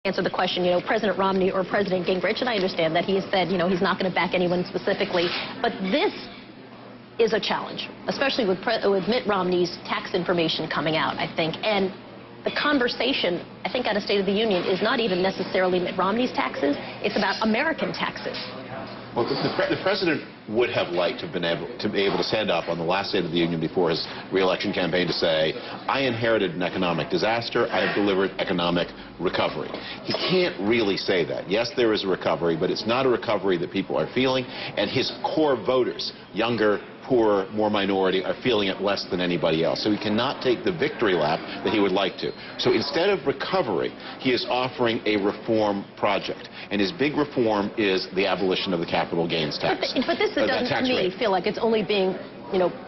Answer the question, President Romney or President Gingrich, and I understand that he said, he's not going to back anyone specifically, but this is a challenge, especially with Mitt Romney's tax information coming out, I think, and the conversation, I think, at a State of the Union is not even necessarily Mitt Romney's taxes, it's about American taxes. Well, the president would have liked to have been able to stand up on the last State of the Union before his re-election campaign to say, I inherited an economic disaster, I have delivered economic recovery. He can't really say that. Yes, there is a recovery, but it's not a recovery that people are feeling, and his core voters, younger, poorer, more minority, are feeling it less than anybody else. So he cannot take the victory lap that he would like to. So instead of recovery, he is offering a reform project. And his big reform is the abolition of the capital gains tax. But this doesn't, to me, feel like it's only being,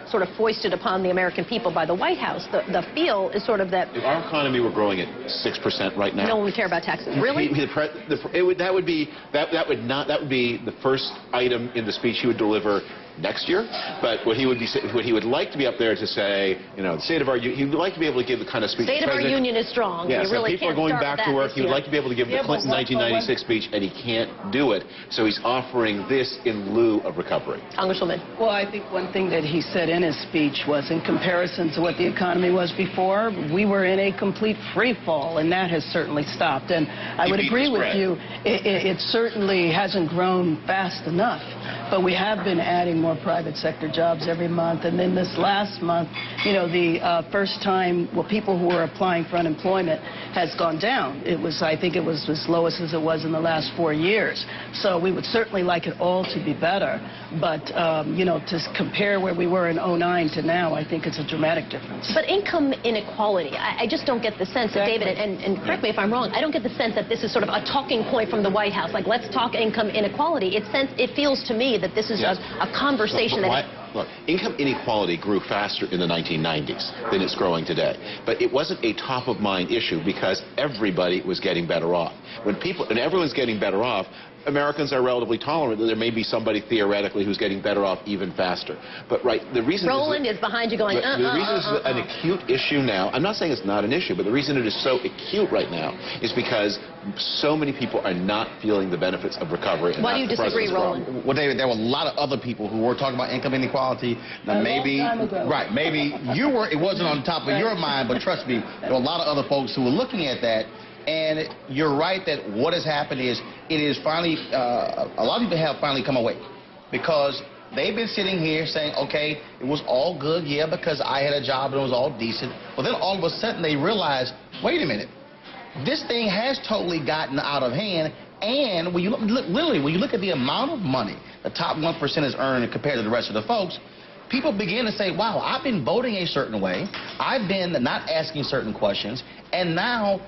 sort of foisted upon the American people by the White House. The feel is sort of that... If our economy were growing at 6% right now... No one would care about taxes. Really? That would be the first item in the speech he would deliver next year. But what he would like to be up there to say, the state of our union, he would like to be able to give the kind of speech. State of our union is strong. Yeah, so really people are going back to work. He would like to be able to give the Clinton 1996 speech, and he can't do it. So he's offering this in lieu of recovery. Congresswoman. Well, I think one thing that he said in his speech was, in comparison to what the economy was before, we were in a complete free fall, and that has certainly stopped. And I would agree with you, it certainly hasn't grown fast enough. But we have been adding more private sector jobs every month. And then this last month, the first time, people who were applying for unemployment has gone down. I think it was as lowest as it was in the last 4 years. So we would certainly like it all to be better. But, to compare where we were in 2009 to now, I think it's a dramatic difference. But income inequality, I just don't get the sense that, David, and correct me if I'm wrong, I don't get the sense that this is sort of a talking point from the White House, like, let's talk income inequality. It feels to me that this is a conversation Look, income inequality grew faster in the 1990s than it's growing today. But it wasn't a top-of-mind issue because everybody was getting better off. When everyone's getting better off, Americans are relatively tolerant that there may be somebody theoretically who's getting better off even faster. But the reason Roland is behind you going, the reason it's an acute issue now, I'm not saying it's not an issue, but the reason it is so acute right now is because so many people are not feeling the benefits of recovery. Why do you disagree, Roland? Well, David, there were a lot of other people who were talking about income inequality. Now, maybe it wasn't on top of your mind, but trust me, there were a lot of other folks who were looking at that. And you're right that what has happened is it is finally, a lot of people have finally come awake because they've been sitting here saying, okay, it was all good, yeah, because I had a job and it was all decent. But then all of a sudden they realize, wait a minute, this thing has totally gotten out of hand. And when you look at the amount of money the top 1% is earning compared to the rest of the folks, people begin to say, wow, I've been voting a certain way, I've been not asking certain questions, and now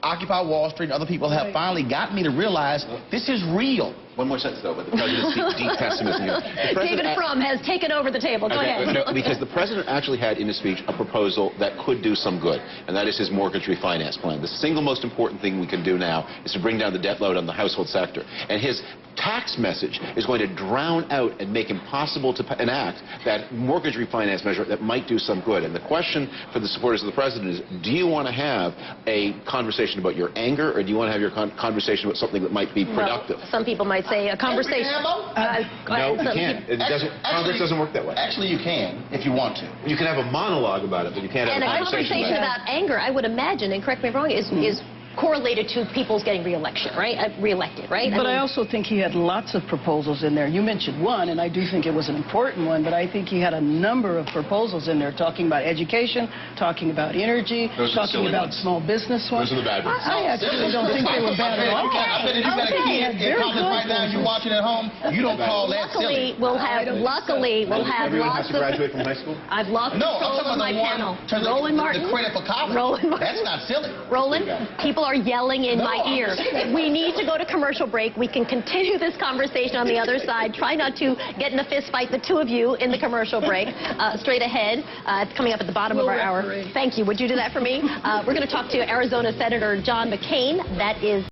Occupy Wall Street and other people have finally got me to realize this is real. One more sentence, though, but the president's deep pessimism here. David Frum has taken over the table. Go ahead. No, because the president actually had in his speech a proposal that could do some good, and that is his mortgage refinance plan. The single most important thing we can do now is to bring down the debt load on the household sector. And his tax message is going to drown out and make impossible to enact that mortgage refinance measure that might do some good. And the question for the supporters of the president is, do you want to have a conversation about your anger, or do you want to have your conversation about something that might be productive? Well, some people might say a conversation. No, you can't. Congress doesn't work that way. Actually, you can, if you want to. You can have a monologue about it, but you can't have a conversation about anger, I would imagine, and correct me if I'm wrong, is correlated to people's getting reelected, right? But I also think he had lots of proposals in there. You mentioned one, and I do think it was an important one, but I think he had a number of proposals in there talking about education, talking about energy, talking about small business ones. Those are the bad ones. I actually don't think they were bad at all. I bet if you got a kid in college right now and you're watching at home, you don't call that silly. Luckily, we'll have everyone lots has to graduate from high school? I've lost control of my panel. Roland Martin. The credit for college. Roland Martin. That's not silly. Roland, people are yelling in my ear. We need to go to commercial break. We can continue this conversation on the other side. Try not to get in a fist fight, the two of you, in the commercial break. Straight ahead, it's coming up at the bottom of our hour. Thank you. Would you do that for me? We're going to talk to Arizona Senator John McCain. That is